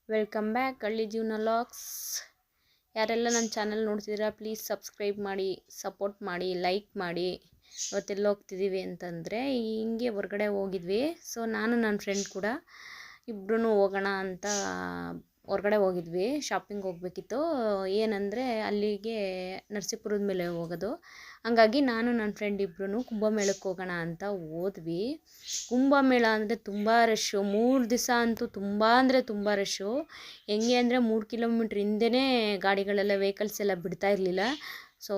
Welcome back ಹಳ್ಳಿ ಜೀವನ logs. ಯಾರೆಲ್ಲ ನನ್ನ ಚಾನಲ್ ನೋಡ್ತಿದ್ದೀರಾ ಪ್ಲೀಸ್ ಸಬ್ಸ್ಕ್ರೈಬ್ ಮಾಡಿ, ಸಪೋರ್ಟ್ ಮಾಡಿ, ಲೈಕ್ ಮಾಡಿ. ಇವತ್ತೆಲ್ಲ ಹೋಗ್ತಿದ್ದೀವಿ ಅಂತಂದರೆ ಹಿಂಗೆ ಹೊರಗಡೆ ಹೋಗಿದ್ವಿ. ಸೊ ನಾನು ನನ್ನ ಫ್ರೆಂಡ್ ಕೂಡ ಇಬ್ಬರೂ ಹೋಗೋಣ ಅಂತ ಹೊರಗಡೆ ಹೋಗಿದ್ವಿ. ಶಾಪಿಂಗ್ ಹೋಗಬೇಕಿತ್ತು. ಏನಂದರೆ ಅಲ್ಲಿಗೆ ನರಸೀಪುರದ ಮೇಲೆ ಹೋಗೋದು. ಹಂಗಾಗಿ ನಾನು ನನ್ನ ಫ್ರೆಂಡ್ ಇಬ್ಬರೂ ಕುಂಭಮೇಳಕ್ಕೆ ಹೋಗೋಣ ಅಂತ ಹೋದ್ವಿ. ಕುಂಭಮೇಳ ಅಂದರೆ ತುಂಬ ರಶ್ಶು. 3 ದಿವಸ ಅಂತೂ ತುಂಬ ಅಂದರೆ ತುಂಬ ರಶ್ಶು. ಹೆಂಗೆ ಅಂದರೆ 3 ಕಿಲೋಮೀಟ್ರ್ ಹಿಂದೆಯೇ ಗಾಡಿಗಳೆಲ್ಲ ವೆಹಿಕಲ್ಸ್ ಎಲ್ಲ ಬಿಡ್ತಾ ಇರಲಿಲ್ಲ. ಸೊ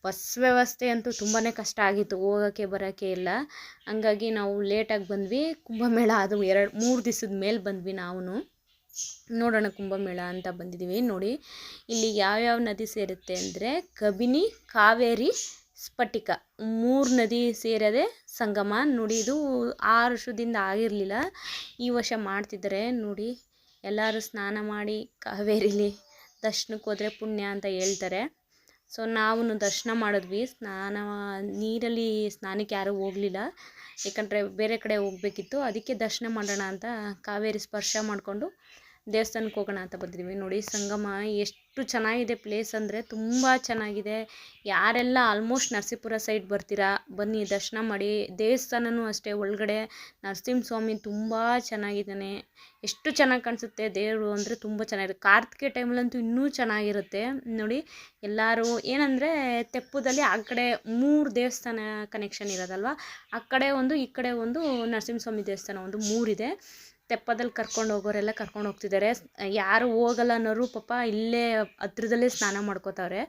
ಬಸ್ ವ್ಯವಸ್ಥೆ ಅಂತೂ ತುಂಬಾ ಕಷ್ಟ ಆಗಿತ್ತು, ಹೋಗೋಕ್ಕೆ ಬರೋಕ್ಕೆ ಎಲ್ಲ. ಹಂಗಾಗಿ ನಾವು ಲೇಟಾಗಿ ಬಂದ್ವಿ. ಕುಂಭಮೇಳ ಅದು 2-3 ದಿವಸದ ಮೇಲೆ ಬಂದ್ವಿ. ನಾವು ನೋಡೋಣ ಕುಂಭಮೇಳ ಅಂತ ಬಂದಿದ್ದೀವಿ. ನೋಡಿ ಇಲ್ಲಿ ಯಾವ್ಯಾವ ನದಿ ಸೇರುತ್ತೆ ಅಂದರೆ ಕಬಿನಿ, ಕಾವೇರಿ, ಸ್ಫಟಿಕ 3 ನದಿ ಸೇರದೆ ಸಂಗಮ. ನೋಡಿ ಇದು 6 ವರ್ಷದಿಂದ ಆಗಿರಲಿಲ್ಲ, ಈ ವರ್ಷ ಮಾಡ್ತಿದ್ದಾರೆ. ನೋಡಿ ಎಲ್ಲರೂ ಸ್ನಾನ ಮಾಡಿ ಕಾವೇರಿಲಿ ದರ್ಶನಕ್ಕೆ ಹೋದರೆ ಪುಣ್ಯ ಅಂತ ಹೇಳ್ತಾರೆ. ಸೊ ನಾವು ದರ್ಶನ ಮಾಡಿದ್ವಿ. ನೀರಲ್ಲಿ ಸ್ನಾನಕ್ಕೆ ಯಾರೂ ಹೋಗಲಿಲ್ಲ, ಯಾಕಂದರೆ ಬೇರೆ ಕಡೆ ಹೋಗಬೇಕಿತ್ತು. ಅದಕ್ಕೆ ದರ್ಶನ ಮಾಡೋಣ ಅಂತ ಕಾವೇರಿ ಸ್ಪರ್ಶ ಮಾಡಿಕೊಂಡು ದೇವಸ್ಥಾನಕ್ಕೆ ಹೋಗೋಣ ಅಂತ ಬಂದಿದ್ದೀವಿ. ನೋಡಿ ಸಂಗಮ ಎಷ್ಟು ಚೆನ್ನಾಗಿದೆ ಪ್ಲೇಸ್ ಅಂದರೆ ತುಂಬ ಚೆನ್ನಾಗಿದೆ. ಯಾರೆಲ್ಲ ಆಲ್ಮೋಸ್ಟ್ ನರಸೀಪುರ ಸೈಡ್ ಬರ್ತೀರಾ ಬನ್ನಿ, ದರ್ಶನ ಮಾಡಿ. ದೇವಸ್ಥಾನವೂ ಅಷ್ಟೇ, ಒಳಗಡೆ ನರಸಿಂಹಸ್ವಾಮಿ ತುಂಬ ಚೆನ್ನಾಗಿದ್ದಾನೆ. ಎಷ್ಟು ಚೆನ್ನಾಗಿ ಕಾಣಿಸುತ್ತೆ ದೇವರು ಅಂದರೆ ತುಂಬ ಚೆನ್ನಾಗಿರುತ್ತೆ. ಕಾರ್ತಿಕೆ ಟೈಮಲ್ಲಂತೂ ಇನ್ನೂ ಚೆನ್ನಾಗಿರುತ್ತೆ. ನೋಡಿ ಎಲ್ಲರೂ ಏನಂದರೆ ತೆಪ್ಪದಲ್ಲಿ ಆ ಕಡೆ 3 ದೇವಸ್ಥಾನ ಕನೆಕ್ಷನ್ ಇರೋದಲ್ವ, ಆ ಕಡೆ ಒಂದು ಈ ಕಡೆ ಒಂದು ನರಸಿಂಹಸ್ವಾಮಿ ದೇವಸ್ಥಾನ ಒಂದು 3 ಇದೆ. ತೆಪ್ಪದಲ್ಲಿ ಕರ್ಕೊಂಡು ಹೋಗೋರೆಲ್ಲ ಕರ್ಕೊಂಡು ಹೋಗ್ತಿದ್ದಾರೆ. ಯಾರು ಹೋಗಲ್ಲ ಅನ್ನೋರು ಪಾಪ ಇಲ್ಲೇ ಹತ್ರದಲ್ಲೇ ಸ್ನಾನ ಮಾಡ್ಕೋತಾವ್ರೆ.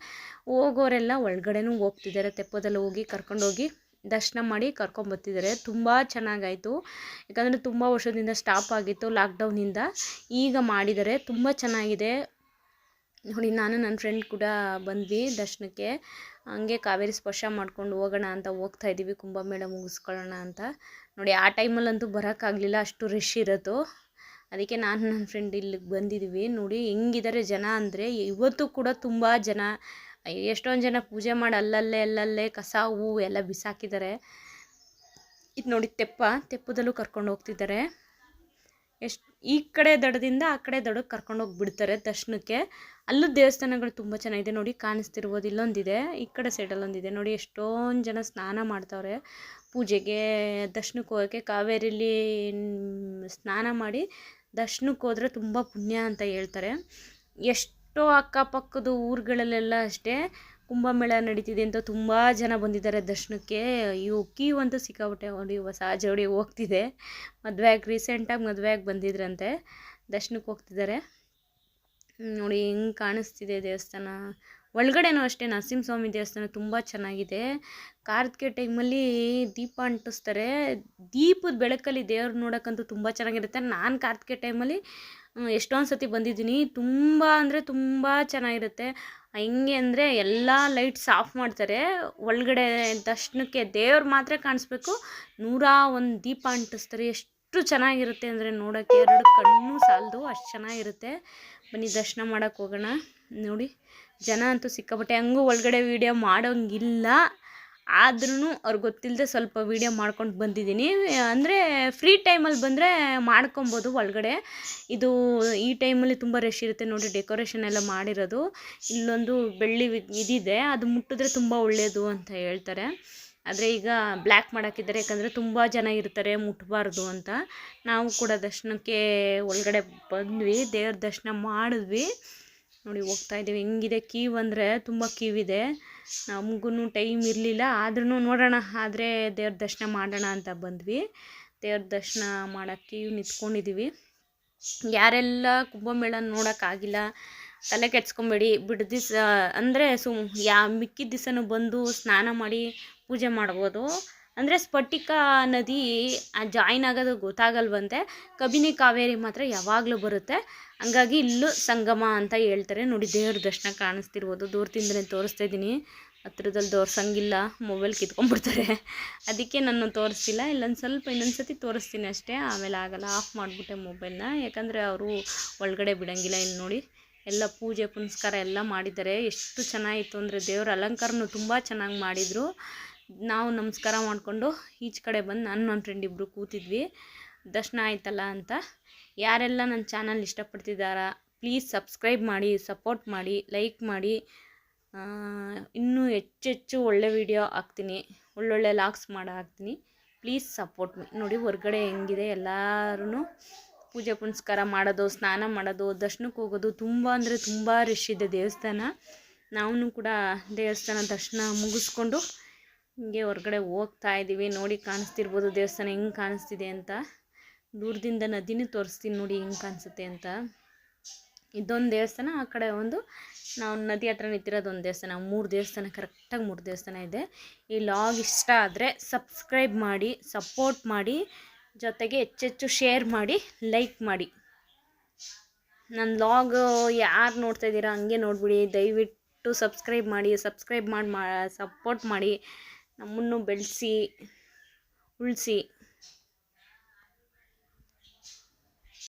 ಹೋಗೋರೆಲ್ಲ ಒಳಗಡೆನೂ ಹೋಗ್ತಿದ್ದಾರೆ. ತೆಪ್ಪದಲ್ಲಿ ಹೋಗಿ ಕರ್ಕೊಂಡೋಗಿ ದರ್ಶನ ಮಾಡಿ ಕರ್ಕೊಂಬರ್ತಿದ್ದಾರೆ. ತುಂಬ ಚೆನ್ನಾಗಾಯಿತು, ಯಾಕಂದರೆ ತುಂಬ ವರ್ಷದಿಂದ ಸ್ಟಾಪ್ ಆಗಿತ್ತು ಲಾಕ್ಡೌನಿಂದ. ಈಗ ಮಾಡಿದ್ದಾರೆ, ತುಂಬ ಚೆನ್ನಾಗಿದೆ. ನೋಡಿ ನಾನು ನನ್ನ ಫ್ರೆಂಡ್ ಕೂಡ ಬಂದ್ವಿ ದರ್ಶನಕ್ಕೆ. ಹಂಗೆ ಕಾವೇರಿ ಸ್ಪರ್ಶ ಮಾಡ್ಕೊಂಡು ಹೋಗೋಣ ಅಂತ ಹೋಗ್ತಾಯಿದ್ದೀವಿ, ಕುಂಭಮೇಳ ಮುಗಿಸ್ಕೊಳ್ಳೋಣ ಅಂತ. ನೋಡಿ ಆ ಟೈಮಲ್ಲಂತೂ ಬರೋಕ್ಕಾಗಲಿಲ್ಲ, ಅಷ್ಟು ರಶ್ ಇರೋದು. ಅದಕ್ಕೆ ನಾನು ನನ್ನ ಫ್ರೆಂಡ್ ಇಲ್ಲಿಗೆ ಬಂದಿದ್ದೀವಿ. ನೋಡಿ ಹೆಂಗಿದ್ದಾರೆ ಜನ ಅಂದರೆ, ಇವತ್ತು ಕೂಡ ತುಂಬ ಜನ. ಎಷ್ಟೊಂದು ಜನ ಪೂಜೆ ಮಾಡಿ ಅಲ್ಲಲ್ಲೇ ಕಸ ಹೂವು ಎಲ್ಲ ಬಿಸಾಕಿದ್ದಾರೆ. ಇದು ನೋಡಿ ತೆಪ್ಪದಲ್ಲೂ ಕರ್ಕೊಂಡು ಹೋಗ್ತಿದ್ದಾರೆ. ಈ ಕಡೆ ದಡದಿಂದ ಆ ಕಡೆ ದಡಕ್ಕೆ ಕರ್ಕೊಂಡೋಗಿ ಬಿಡ್ತಾರೆ ದರ್ಶನಕ್ಕೆ. ಅಲ್ಲೂ ದೇವಸ್ಥಾನಗಳು ತುಂಬ ಚೆನ್ನಾಗಿದೆ. ನೋಡಿ ಕಾಣಿಸ್ತಿರ್ಬೋದು, ಇಲ್ಲೊಂದಿದೆ, ಈ ಕಡೆ ಸೈಡಲ್ಲೊಂದಿದೆ. ನೋಡಿ ಎಷ್ಟೊಂದು ಜನ ಸ್ನಾನ ಮಾಡ್ತಾವ್ರೆ ಪೂಜೆಗೆ, ದರ್ಶನಕ್ಕೆ ಹೋಗೋಕ್ಕೆ. ಕಾವೇರಿಲಿ ಸ್ನಾನ ಮಾಡಿ ದರ್ಶನಕ್ಕೆ ಹೋದರೆ ತುಂಬ ಪುಣ್ಯ ಅಂತ ಹೇಳ್ತಾರೆ. ಎಷ್ಟೋ ಅಕ್ಕಪಕ್ಕದ ಊರುಗಳಲ್ಲೆಲ್ಲ ಅಷ್ಟೇ ಕುಂಭಮೇಳ ನಡೀತಿದೆ ಅಂತ ತುಂಬ ಜನ ಬಂದಿದ್ದಾರೆ ದರ್ಶನಕ್ಕೆ. ಕ್ಯೂ ಅಂತೂ ಸಿಕ್ಕಾಬಿಟ್ಟೆ. ನೋಡಿ ಹೊಸ ಜೋಡಿ ಹೋಗ್ತಿದೆ, ರೀಸೆಂಟಾಗಿ ಮದುವೆಯಾಗಿ ಬಂದಿದ್ರಂತೆ, ದರ್ಶನಕ್ಕೆ ಹೋಗ್ತಿದ್ದಾರೆ. ನೋಡಿ ಹೆಂಗೆ ಕಾಣಿಸ್ತಿದೆ ದೇವಸ್ಥಾನ. ಒಳಗಡೆನೂ ಅಷ್ಟೇ ನರಸಿಂಹಸ್ವಾಮಿ ದೇವಸ್ಥಾನ ತುಂಬ ಚೆನ್ನಾಗಿದೆ. ಕಾರ್ತಿಕೆ ಟೈಮಲ್ಲಿ ದೀಪ ಅಂಟಿಸ್ತಾರೆ. ದೀಪದ ಬೆಳಕಲ್ಲಿ ದೇವ್ರು ನೋಡೋಕ್ಕಂತೂ ತುಂಬ ಚೆನ್ನಾಗಿರುತ್ತೆ. ನಾನು ಕಾರ್ತಿಕೆ ಟೈಮಲ್ಲಿ ಎಷ್ಟೊಂದು ಸತಿ ಬಂದಿದ್ದೀನಿ. ತುಂಬ ಅಂದರೆ ತುಂಬ ಚೆನ್ನಾಗಿರುತ್ತೆ. ಹೆಂಗೆ ಅಂದರೆ ಎಲ್ಲ ಲೈಟ್ಸ್ ಆಫ್ ಮಾಡ್ತಾರೆ. ಒಳಗಡೆ ದರ್ಶನಕ್ಕೆ ದೇವ್ರು ಮಾತ್ರ ಕಾಣಿಸ್ಬೇಕು, 101 ದೀಪ ಅಂಟಿಸ್ತಾರೆ. ಎಷ್ಟು ಚೆನ್ನಾಗಿರುತ್ತೆ ಅಂದರೆ ನೋಡೋಕ್ಕೆ 2 ಕಣ್ಣು ಸಾಲದು, ಅಷ್ಟು ಚೆನ್ನಾಗಿರುತ್ತೆ. ಬನ್ನಿ ದರ್ಶನ ಮಾಡೋಕ್ಕೆ ಹೋಗೋಣ. ನೋಡಿ ಜನ ಅಂತೂ ಸಿಕ್ಕಾಪಟ್ಟೆ. ಹಂಗೂ ಒಳಗಡೆ ವೀಡಿಯೋ ಮಾಡೋಂಗಿಲ್ಲ, ಆದ್ರೂ ಅವ್ರಿಗೆ ಗೊತ್ತಿಲ್ಲದೆ ಸ್ವಲ್ಪ ವೀಡಿಯೋ ಮಾಡ್ಕೊಂಡು ಬಂದಿದ್ದೀನಿ. ಅಂದರೆ ಫ್ರೀ ಟೈಮಲ್ಲಿ ಬಂದರೆ ಮಾಡ್ಕೊಬೋದು ಒಳಗಡೆ. ಇದು ಈ ಟೈಮಲ್ಲಿ ತುಂಬ ರಶ್ ಇರುತ್ತೆ. ನೋಡಿ ಡೆಕೋರೇಷನ್ ಎಲ್ಲ ಮಾಡಿರೋದು. ಇಲ್ಲೊಂದು ಬೆಳ್ಳಿ ಇದಿದೆ, ಅದು ಮುಟ್ಟಿದ್ರೆ ತುಂಬ ಒಳ್ಳೆಯದು ಅಂತ ಹೇಳ್ತಾರೆ. ಆದರೆ ಈಗ ಬ್ಲ್ಯಾಕ್ ಮಾಡೋಕ್ಕಿದ್ದಾರೆ, ಯಾಕಂದರೆ ತುಂಬ ಜನ ಇರ್ತಾರೆ, ಮುಟ್ಟಬಾರ್ದು ಅಂತ. ನಾವು ಕೂಡ ದರ್ಶನಕ್ಕೆ ಒಳಗಡೆ ಬಂದ್ವಿ, ದೇವ್ರ ದರ್ಶನ ಮಾಡಿದ್ವಿ. ನೋಡಿ ಹೋಗ್ತಾಯಿದ್ದೀವಿ. ಹೆಂಗಿದೆ ಕ್ಯೂ ಅಂದರೆ ತುಂಬ ಕ್ಯೂ ಇದೆ. ನಮಗೂ ಟೈಮ್ ಇರಲಿಲ್ಲ, ಆದ್ರೂ ನೋಡೋಣ, ಆದರೆ ದೇವ್ರ ದರ್ಶನ ಮಾಡೋಣ ಅಂತ ಬಂದ್ವಿ. ದೇವ್ರ ದರ್ಶನ ಮಾಡೋಕ್ಕೆ ಕ್ಯೂ ನಿಂತ್ಕೊಂಡಿದ್ದೀವಿ. ಯಾರೆಲ್ಲ ಕುಂಭಮೇಳ ನೋಡೋಕ್ಕಾಗಿಲ್ಲ ತಲೆ ಕೆಡ್ಸ್ಕೊಬೇಡಿ. ಬಿಡು ದಿವಸ ಅಂದರೆ ಮಿಕ್ಕಿದ ದಿವಸನೂ ಬಂದು ಸ್ನಾನ ಮಾಡಿ ಪೂಜೆ ಮಾಡ್ಬೋದು. ಅಂದರೆ ಸ್ಫಟಿಕ ನದಿ ಜಾಯಿನ್ ಆಗೋದು ಗೊತ್ತಾಗಲ್ವಂತೆ, ಕಬಿನಿ ಕಾವೇರಿ ಮಾತ್ರ ಯಾವಾಗಲೂ ಬರುತ್ತೆ. ಹಂಗಾಗಿ ಇಲ್ಲೂ ಸಂಗಮ ಅಂತ ಹೇಳ್ತಾರೆ. ನೋಡಿ ದೇವ್ರ ದರ್ಶನ ಕಾಣಿಸ್ತಿರ್ಬೋದು, ದೂರದಿಂದಲೇ ತೋರಿಸ್ತಾ ಇದ್ದೀನಿ. ಹತ್ರದಲ್ಲಿ ತೋರ್ಸಂಗಿಲ್ಲ, ಮೊಬೈಲ್ ಕಿತ್ಕೊಂಡ್ಬಿಡ್ತಾರೆ. ಅದಕ್ಕೆ ನಾನು ತೋರಿಸ್ತಿಲ್ಲ. ಇನ್ನೊಂದು ಸತಿ ತೋರಿಸ್ತೀನಿ ಅಷ್ಟೇ, ಆಮೇಲೆ ಆಗಲ್ಲ. ಆಫ್ ಮಾಡಿಬಿಟ್ಟೆ ಮೊಬೈಲ್ನ, ಯಾಕಂದರೆ ಅವರು ಒಳಗಡೆ ಬಿಡೋಂಗಿಲ್ಲ. ಇಲ್ಲಿ ನೋಡಿ ಎಲ್ಲ ಪೂಜೆ ಪುನಸ್ಕಾರ ಎಲ್ಲ ಮಾಡಿದ್ದಾರೆ. ಎಷ್ಟು ಚೆನ್ನಾಗಿತ್ತು ಅಂದರೆ ದೇವ್ರ ಅಲಂಕಾರನೂ ತುಂಬ ಚೆನ್ನಾಗಿ ಮಾಡಿದರು. ನಾವು ನಮಸ್ಕಾರ ಮಾಡಿಕೊಂಡು ಈಚೆ ಕಡೆ ಬಂದು ನಾನು ನನ್ನ ಫ್ರೆಂಡ್ ಇಬ್ಬರು ಕೂತಿದ್ವಿ. ದರ್ಶನ ಆಯ್ತಲ್ಲ ಅಂತ. ಯಾರೆಲ್ಲ ನನ್ನ ಚಾನಲ್ ಇಷ್ಟಪಡ್ತಿದ್ದಾರಾ ಪ್ಲೀಸ್ ಸಬ್ಸ್ಕ್ರೈಬ್ ಮಾಡಿ, ಸಪೋರ್ಟ್ ಮಾಡಿ, ಲೈಕ್ ಮಾಡಿ. ಇನ್ನೂ ಹೆಚ್ಚೆಚ್ಚು ಒಳ್ಳೆ ವಿಡಿಯೋ ಹಾಕ್ತೀನಿ, ಒಳ್ಳೊಳ್ಳೆ ಲಾಗ್ಸ್ ಹಾಕ್ತೀನಿ. ಪ್ಲೀಸ್ ಸಪೋರ್ಟ್ ಮಿ. ನೋಡಿ ಹೊರ್ಗಡೆ ಹೆಂಗಿದೆ, ಎಲ್ಲರೂ ಪೂಜೆ ಪುನಸ್ಕಾರ ಮಾಡೋದು, ಸ್ನಾನ ಮಾಡೋದು, ದರ್ಶನಕ್ಕೆ ಹೋಗೋದು. ತುಂಬ ಅಂದರೆ ತುಂಬ ರಶ್ ಇದೆ ದೇವಸ್ಥಾನ. ನಾವು ಕೂಡ ದೇವಸ್ಥಾನ ದರ್ಶನ ಮುಗಿಸ್ಕೊಂಡು ಹಿಂಗೆ ಹೊರ್ಗಡೆ ಹೋಗ್ತಾ ಇದ್ದೀವಿ. ನೋಡಿ ಕಾಣಿಸ್ತಿರ್ಬೋದು ದೇವಸ್ಥಾನ ಹೆಂಗೆ ಕಾಣಿಸ್ತಿದೆ ಅಂತ. ದೂರದಿಂದ ನದಿನೂ ತೋರಿಸ್ತೀನಿ ನೋಡಿ ಹೆಂಗೆ ಕಾಣಿಸುತ್ತೆ ಅಂತ. ಇದೊಂದು ದೇವಸ್ಥಾನ, ಆ ಕಡೆ ಒಂದು ನಾವು ನದಿ ಹತ್ರ ನಿಂತಿರೋದು ಒಂದು ದೇವಸ್ಥಾನ. 3 ದೇವಸ್ಥಾನ, ಕರೆಕ್ಟಾಗಿ 3 ದೇವಸ್ಥಾನ ಇದೆ. ಈ ಲಾಗ್ ಇಷ್ಟ ಆದರೆ ಸಬ್ಸ್ಕ್ರೈಬ್ ಮಾಡಿ, ಸಪೋರ್ಟ್ ಮಾಡಿ, ಜೊತೆಗೆ ಹೆಚ್ಚೆಚ್ಚು ಶೇರ್ ಮಾಡಿ, ಲೈಕ್ ಮಾಡಿ. ನನ್ನ ಲಾಗ್ ಯಾರು ನೋಡ್ತಾ ಇದ್ದೀರಾ ಹಂಗೆ ನೋಡಿಬಿಡಿ. ದಯವಿಟ್ಟು ಸಬ್ಸ್ಕ್ರೈಬ್ ಮಾಡಿ ಸಪೋರ್ಟ್ ಮಾಡಿ, ನಮ್ಮನ್ನು ಬೆಳೆಸಿ ಉಳಿಸಿ.